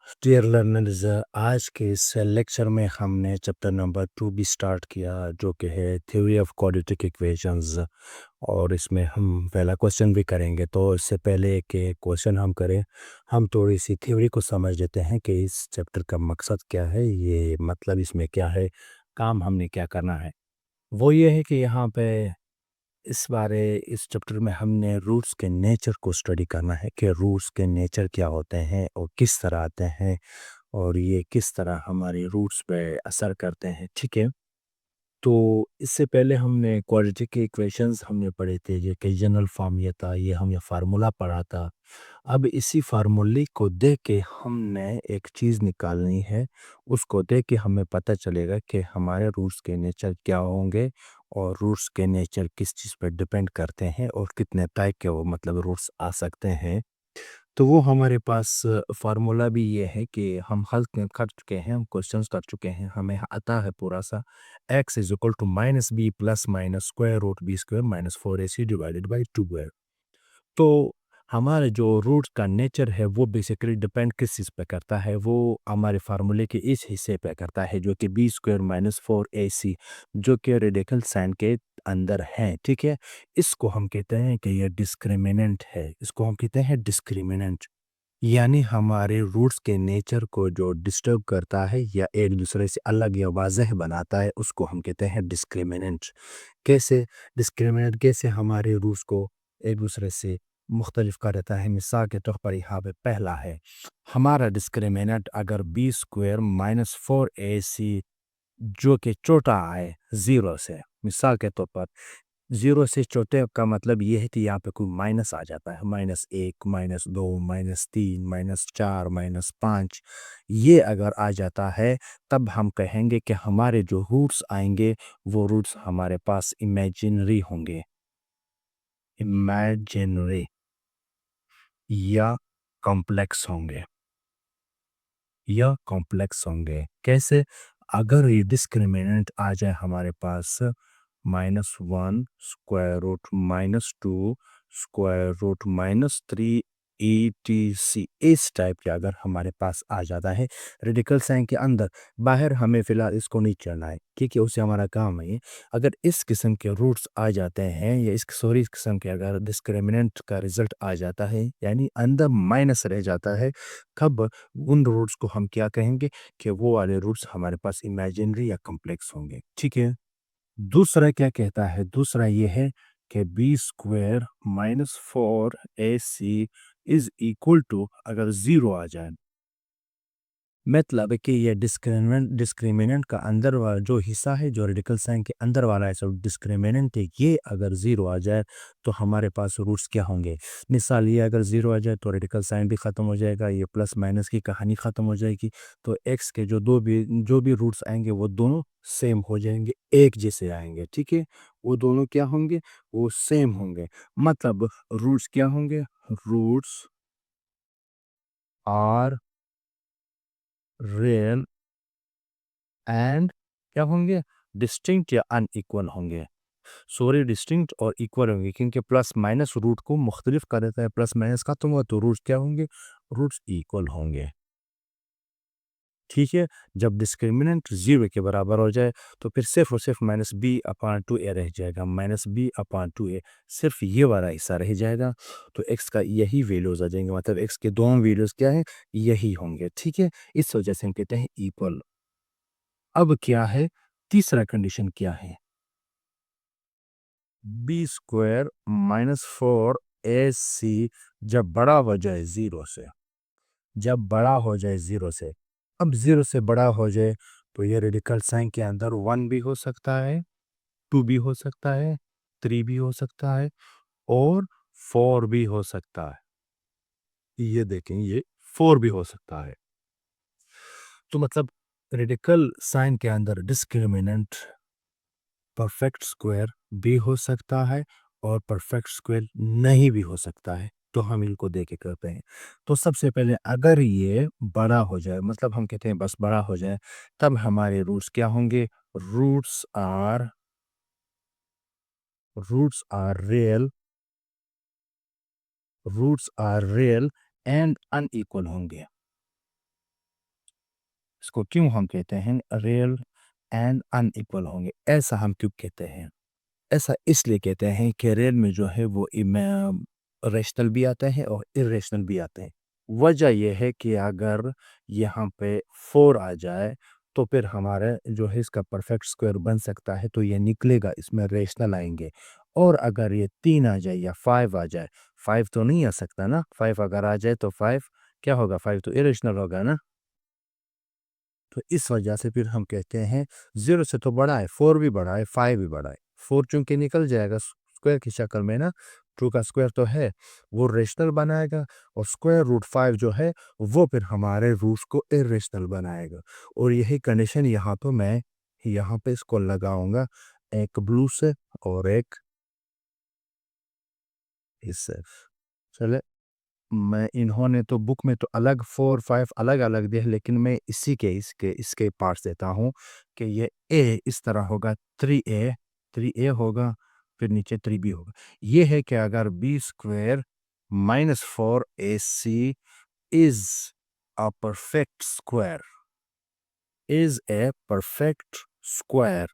Dear learners, आज के इस लेक्चर में हमने चैप्टर नंबर 2 भी स्टार्ट किया जो कि है थ्योरी ऑफ क्वाड्रेटिक इक्वेशंस। और इसमें हम पहला क्वेश्चन भी करेंगे। तो इससे पहले कि क्वेश्चन हम करें, हम थोड़ी सी थ्योरी को समझ लेते हैं कि इस चैप्टर का मकसद क्या है, ये मतलब इसमें क्या है, काम हमने क्या करना है। वो ये है कि यहाँ पे इस चैप्टर में हमने रूट्स के नेचर को स्टडी करना है कि रूट्स के नेचर क्या होते हैं और किस तरह आते हैं और ये किस तरह हमारे रूट्स पे असर करते हैं। ठीक है। तो इससे पहले हमने क्वाड्रेटिक के इक्वेशंस हमने पढ़े थे, ये कि जनरल फॉर्म ये था, ये हमने फार्मूला पढ़ा था। अब इसी फार्मूले को देख के हमने एक चीज़ निकालनी है, उसको देख के हमें पता चलेगा कि हमारे रूट्स के नेचर क्या होंगे और रूट्स के नेचर किस चीज़ पर डिपेंड करते हैं और कितने टाइप के वो मतलब रूट्स आ सकते हैं। तो वो हमारे पास फार्मूला भी ये है कि हम हल कर चुके हैं, हम क्वेश्चंस कर चुके हैं, हमें आता है पूरा सा x is equal to minus b plus minus square root b square minus 4ac divided by 2। तो हमारे जो रूट का नेचर है वो बेसिकली डिपेंड किस चीज़ पे करता है, वो हमारे फार्मूले के इस हिस्से पे करता है जो कि बी स्क्वायर माइनस 4ac, जो कि रेडिकल साइन के अंदर है। ठीक है। इसको हम कहते हैं कि ये डिस्क्रिमिनेंट है, इसको हम कहते हैं डिस्क्रिमिनेंट। यानी हमारे रूट्स के नेचर को जो डिस्टर्ब करता है या एक दूसरे से अलग या वाज़ह बनाता है, उसको हम कहते हैं डिस्क्रिमिनेंट। कैसे डिस्क्रिमिनेंट, कैसे हमारे रूट्स को एक दूसरे से मुख्तलिफ कर देता है। मिसाल के तौर पर यहाँ पे पहला है हमारा डिस्क्रिमिनेंट, अगर बी स्क्वायर माइनस 4ac जो कि छोटा है ज़ीरो से, मिसाल के तौर पर ज़ीरो से छोटे का मतलब ये है कि यहाँ पे कोई माइनस आ जाता है, -1 -2 -3 -4 -5, ये अगर आ जाता है तब हम कहेंगे कि हमारे जो रूट्स आएंगे वो रूट्स हमारे पास इमेजिनरी होंगे, इमेजिनरी या कॉम्प्लेक्स होंगे, या कॉम्प्लेक्स होंगे। कैसे? अगर ये डिस्क्रिमिनेंट आ जाए हमारे पास -1 square root -2 square root -3 etc, इस टाइप के अगर हमारे पास आ जाता है रेडिकल साइन के अंदर, बाहर हमें फिलहाल इसको नहीं चलना है क्योंकि उससे हमारा काम है ये। अगर इस किस्म के रूट्स आ जाते हैं या इस किस्म के अगर डिस्क्रिमिनेंट का रिजल्ट आ जाता है यानी अंदर माइनस रह जाता है, कब उन रूट्स को हम क्या कहेंगे कि वो वाले रूट्स हमारे पास इमेजिनरी या कॉम्प्लेक्स होंगे। ठीक है। दूसरा क्या कहता है, दूसरा ये है कि b square minus 4ac is equal to, अगर ज़ीरो आ जाए, मतलब है कि ये डिस्क्रिमिनेंट का अंदर वाला जो हिस्सा है, जो रेडिकल साइन के अंदर वाला है सब डिस्क्रिमिनेंट है, ये अगर ज़ीरो आ जाए तो हमारे पास रूट्स क्या होंगे। मिसाल ये अगर ज़ीरो आ जाए तो रेडिकल साइन भी ख़त्म हो जाएगा, ये प्लस माइनस की कहानी ख़त्म हो जाएगी। तो एक्स के जो भी रूट्स आएंगे वो दोनों सेम हो जाएंगे, एक जैसे आएंगे। ठीक है। वो दोनों क्या होंगे, वो सेम होंगे। मतलब रूट्स क्या होंगे, रूट्स आर रियल एंड क्या होंगे, डिस्टिंक्ट या अनइक्वल होंगे। सॉरी, डिस्टिंक्ट और इक्वल होंगे क्योंकि प्लस माइनस रूट को मुख्तलिफ कर देता है, प्लस माइनस का तो हुआ तो रूट्स क्या होंगे, रूट्स इक्वल होंगे। ठीक है। जब डिस्क्रिमिनेंट जीरो के बराबर हो जाए तो फिर सिर्फ और सिर्फ -b/2a रह जाएगा, -b/2a, सिर्फ ये वाला हिस्सा रह जाएगा। तो एक्स का यही वैल्यूज आ जाएंगे, मतलब एक्स के दोनों वैल्यूज क्या है, यही होंगे। ठीक है। इस वजह से हम कहते हैं इक्वल। अब क्या है, तीसरा कंडीशन क्या है, बी स्क्वायर माइनस 4ac जब बड़ा हो जाए ज़ीरो से, जब बड़ा हो जाए ज़ीरो से, अब ज़ीरो से बड़ा हो जाए तो ये रेडिकल साइन के अंदर 1 भी हो सकता है, 2 भी हो सकता है, 3 भी हो सकता है और 4 भी हो सकता है। ये देखें, ये 4 भी हो सकता है। तो मतलब रेडिकल साइन के अंदर डिस्क्रिमिनेंट परफेक्ट स्क्वायर भी हो सकता है और परफेक्ट स्क्वायर नहीं भी हो सकता है। तो हम इनको देख के करते हैं। तो सबसे पहले अगर ये बड़ा हो जाए, मतलब हम कहते हैं बस बड़ा हो जाए, तब हमारे रूट्स क्या होंगे, roots are roots are real, roots are real and unequal होंगे। इसको क्यों हम कहते हैं रियल एंड अनइक्वल होंगे, ऐसा हम क्यों कहते हैं? ऐसा इसलिए कहते हैं कि रियल में जो है वो रेशनल भी आते हैं और इरेशनल भी आते हैं। वजह यह है कि अगर यहाँ पे 4 आ जाए तो फिर हमारा जो है इसका परफेक्ट स्क्वायर बन सकता है, तो ये निकलेगा, इसमें रेशनल आएंगे। और अगर ये 3 आ जाए या 5 आ जाए, 5 तो नहीं आ सकता ना, 5 अगर आ जाए तो 5 क्या होगा, 5 तो इरेशनल होगा ना। तो इस वजह से फिर हम कहते हैं 0 से तो बड़ा है, 4 भी बड़ा है, 5 भी बड़ा है। 4 चूँकि निकल जाएगा स्क्वायर की शक्ल में ना, 2 का स्क्वायर तो है, वो रेशनल बनाएगा, और स्क्वायर रूट 5 जो है, वो फिर हमारे रूट्स को इर्रेशनल बनाएगा। और यही कंडीशन यहाँ तो मैं यहाँ पे इसको लगाऊँगा, एक ब्लू से और एक इससे। चले, मैं इन्होंने तो बुक में तो अलग 4-5 अलग-अलग दिए हैं, लेकिन मैं इसी के इसके पार्ट्स देता हूँ कि ये ए इस तरह होगा, 3a होगा, फिर नीचे 3b होगा। ये है कि अगर b square minus 4ac is a perfect square, is a perfect square.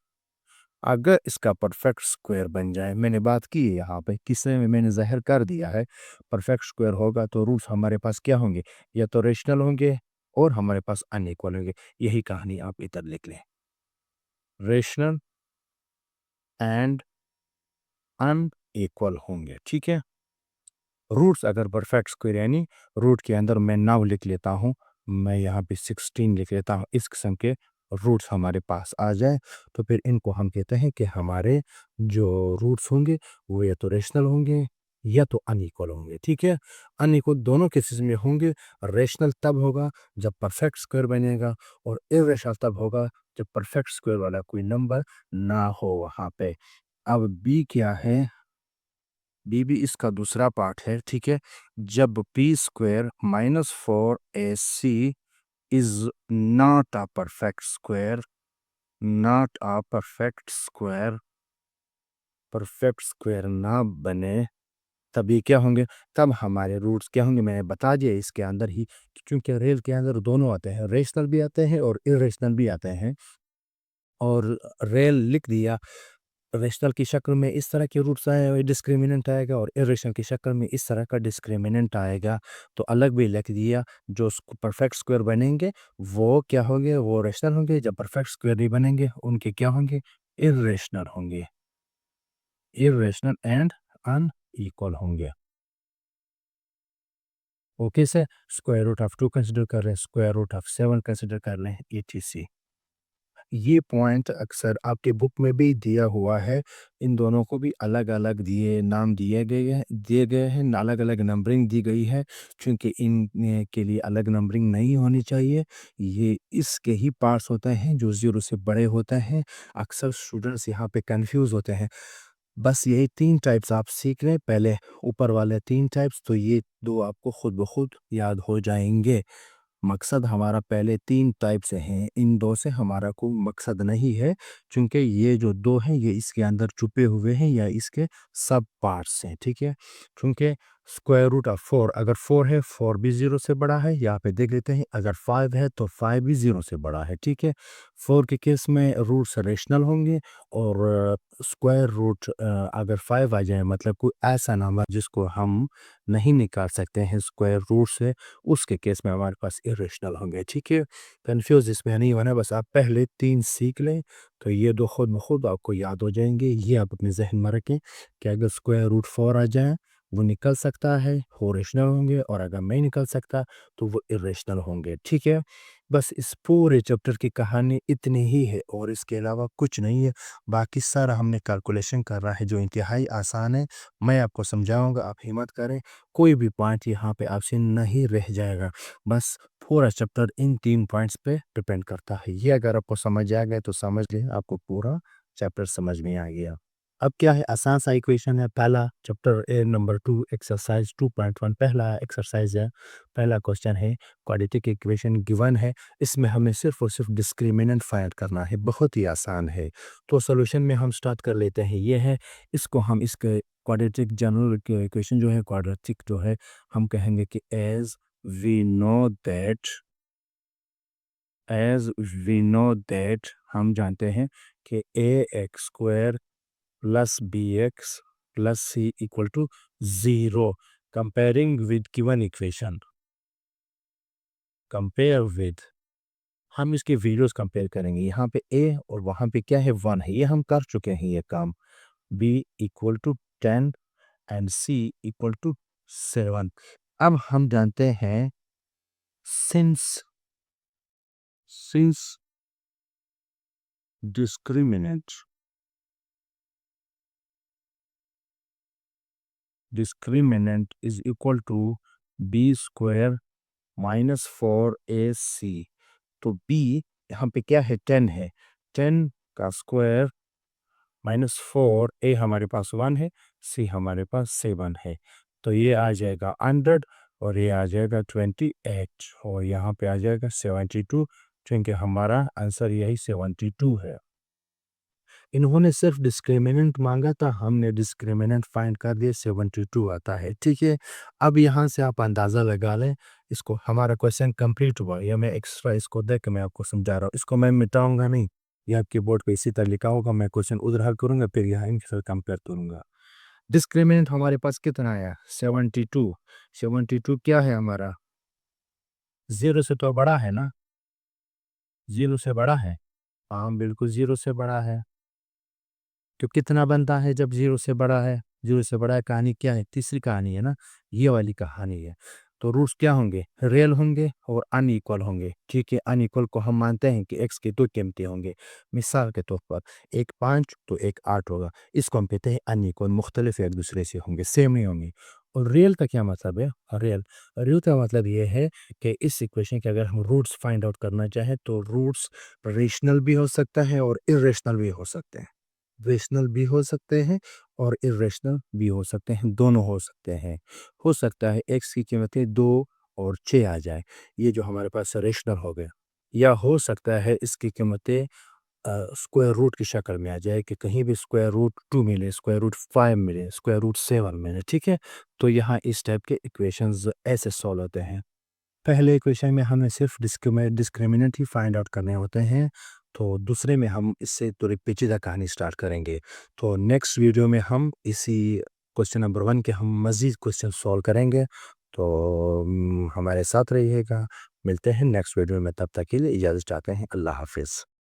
अगर इसका परफेक्ट स्क्वायर बन जाए, मैंने बात की है यहाँ पे, किस्से में मैंने ज़ाहिर कर दिया है, परफेक्ट स्क्वायर होगा तो रूट्स हमारे पास क्या होंगे, या तो रेशनल होंगे और हमारे पास अनइक्वल होंगे। यही कहानी आप इधर लिख लें, रेशनल एंड अनइक्वल होंगे, ठीक है। रूट्स अगर परफेक्ट स्क्वायर यानी रूट के अंदर मैं 9 लिख लेता हूँ, मैं यहाँ पे 16 लिख लेता हूँ, इस किस्म के रूट्स हमारे पास आ जाए, तो फिर इनको हम कहते हैं कि हमारे जो रूट्स होंगे वो या तो रेशनल होंगे या तो अनइक्वल होंगे, ठीक है। अनइक्वल दोनों केसेस में होंगे। रेशनल तब होगा जब परफेक्ट स्क्वायर बनेगा, और इरेशनल तब होगा जब परफेक्ट स्क्वायर वाला कोई नंबर ना हो वहाँ पे। अब बी क्या है, बी भी इसका दूसरा पार्ट है, ठीक है। जब P square minus 4ac is not a perfect square, not a perfect square ना बने, तब ये क्या होंगे, तब हमारे रूट्स क्या होंगे, मैंने बता दिया इसके अंदर ही। क्योंकि रेल के अंदर दोनों आते हैं, रेशनल भी आते हैं और इरेशनल भी आते हैं। और रेल लिख दिया, रेशनल की शक्ल में इस तरह के रूट्स आए, डिस्क्रिमिनेंट आएगा, और इरेशनल की शक्ल में इस तरह का डिस्क्रिमिनेंट आएगा, तो अलग भी लिख दिया। जो परफेक्ट स्क्वायर बनेंगे वो क्या होंगे, वो रेशनल होंगे, जब परफेक्ट स्क्वायर नहीं बनेंगे उनके क्या होंगे, इरेशनल होंगे, इरेशनल एंड अनइक्वल होंगे। ओके से स्क्वायर रूट ऑफ 2 कंसीडर कर रहे हैं, स्क्वायर रूट ऑफ 7 कंसीडर कर रहे हैं, etc। ये पॉइंट अक्सर आपके बुक में भी दिया हुआ है। इन दोनों को भी अलग-अलग नाम दिए गए हैं, अलग-अलग नंबरिंग दी गई है, क्योंकि के लिए अलग नंबरिंग नहीं होनी चाहिए। ये इसके ही पार्ट्स होते हैं जो 0 से बड़े होते हैं। अक्सर स्टूडेंट्स यहाँ पे कन्फ्यूज़ होते हैं। बस यही 3 टाइप्स आप सीख लें पहले, ऊपर वाले 3 टाइप्स, तो ये 2 आपको खुद ब खुद याद हो जाएँगे। मकसद हमारा पहले 3 टाइप से हैं, इन 2 से हमारा कोई मकसद नहीं है, क्योंकि ये जो 2 हैं ये इसके अंदर छुपे हुए हैं या इसके सब पार्ट्स हैं, ठीक है। क्योंकि स्क्वायर रूट ऑफ 4, अगर 4 है, 4 भी 0 से बड़ा है, यहाँ पे देख लेते हैं, अगर 5 है तो 5 भी 0 से बड़ा है, ठीक है। 4 के केस में रूट्स रेशनल होंगे, और स्क्वायर रूट अगर 5 आ जाए, मतलब कोई ऐसा नंबर जिसको हम नहीं निकाल सकते हैं स्क्वायर रूट से, उसके केस में हमारे पास इरेशनल होंगे, ठीक है। कन्फ्यूज़ इसमें नहीं होना, बस आप पहले 3 सीख लें, तो ये 2 खुद ब खुद आपको याद हो जाएँगे। ये आप अपने ज़हन में रखें कि अगर स्क्वायर रूट 4 आ जाए, वो निकल सकता है, वो रेशनल होंगे, और अगर नहीं निकल सकता, तो वो इरेशनल होंगे, ठीक है। बस इस पूरे चैप्टर की कहानी इतनी ही है और इसके अलावा कुछ नहीं है। बाकी सारा हमने कैलकुलेशन करा है जो इंतहाई आसान है। मैं आपको समझाऊँगा, आप हिम्मत करें, कोई भी पॉइंट यहाँ पे आपसे नहीं रह जाएगा। बस पूरा चैप्टर इन 3 पॉइंट्स पे डिपेंड करता है। ये अगर आपको समझ आ गया तो समझ लें, आपको पूरा चैप्टर समझ में आ गया। अब क्या है, आसान सा इक्वेशन है, पहला चैप्टर नंबर 2 एक्सरसाइज 2.1 पहला एक्सरसाइज है। पहला क्वेश्चन है, क्वाड्रेटिक इक्वेशन गिवन है, इसमें हमें सिर्फ और सिर्फ डिस्क्रिमिनेंट फाइंड करना है, बहुत ही आसान है। तो सॉल्यूशन में हम स्टार्ट कर लेते हैं, ये है, इसको हम इसके क्वाड्रेटिक जनरल इक्वेशन जो है, क्वाड्रेटिक जो है, हम कहेंगे कि as we know that as we know that हम जानते हैं कि a x square plus b x plus c equal to 0 comparing with given equation compare with हम इसके वैल्यूज कंपेयर करेंगे यहाँ पे ए और वहाँ पे क्या है 1 है ये हम कर चुके हैं ये काम b equal to 10 and c equal to 7 अब हम जानते हैं since since discriminant discriminant is equal to b square minus 4ac तो b यहाँ पे क्या है 10 है 10 का स्क्वायर माइनस 4 a हमारे पास 1 है c हमारे पास 7 है तो ये आ जाएगा 100 और ये आ जाएगा 28 और यहाँ पे आ जाएगा 72 क्योंकि हमारा आंसर यही 72 है। इन्होंने सिर्फ डिस्क्रिमिनेंट मांगा था हमने डिस्क्रिमिनेंट फाइंड कर दिया 72 आता है ठीक है। अब यहाँ से आप अंदाज़ा लगा लें इसको हमारा क्वेश्चन कंप्लीट हुआ या मैं एक्स्ट्रा इसको देख के मैं आपको समझा रहा हूँ इसको मैं मिटाऊंगा नहीं ये आपके बोर्ड पे इसी तरह लिखा होगा मैं क्वेश्चन उधर हल करूंगा फिर यहाँ इनके साथ कंपेयर करूंगा। डिस्क्रिमिनेंट हमारे पास कितना आया 72 72 क्या है हमारा 0 से तो बड़ा है ना 0 से बड़ा है हाँ बिल्कुल 0 से बड़ा है तो कितना बनता है जब 0 से बड़ा है 0 से बड़ा है कहानी क्या है तीसरी कहानी है ना ये वाली कहानी है तो रूट्स क्या होंगे रियल होंगे और अनइक्वल होंगे ठीक है अनइक्वल को हम मानते हैं कि x के दो कीमतें होंगे मिसाल के तौर पर एक 5 तो एक 8 होगा इसको हम कहते हैं अनइक्वल मुख्तलिफ एक दूसरे से होंगे सेम नहीं होंगे। और रियल का क्या मतलब है रियल रियल का मतलब ये है कि इस इक्वेशन के अगर हम रूट्स फाइंड आउट करना चाहें तो रूट्स रेशनल भी हो सकता है और इरेशनल भी हो सकते हैं रेशनल भी हो सकते हैं और इरेशनल भी हो सकते हैं दोनों हो सकते हैं। हो सकता है x की कीमतें 2 और 6 आ जाए ये जो हमारे पास रेशनल हो गया या हो सकता है इसकी कीमतें स्क्वायर रूट की शक्ल में आ जाए कि कहीं भी स्क्वायर रूट 2 मिले स्क्वायर रूट 5 मिले स्क्वायर रूट 7 मिले ठीक है। तो यहाँ इस टाइप के इक्वेशंस ऐसे सॉल्व होते हैं। पहले इक्वेशन में हमें सिर्फ डिस्क्रिमिनेंट ही फाइंड आउट करने होते हैं तो दूसरे में हम इससे थोड़ी पेचीदा कहानी स्टार्ट करेंगे। तो नेक्स्ट वीडियो में हम इसी क्वेश्चन नंबर 1 के हम मज़ीद क्वेश्चन सॉल्व करेंगे तो हमारे साथ रहिएगा मिलते हैं नेक्स्ट वीडियो में तब तक के लिए इजाज़त चाहते हैं अल्लाह हाफिज़।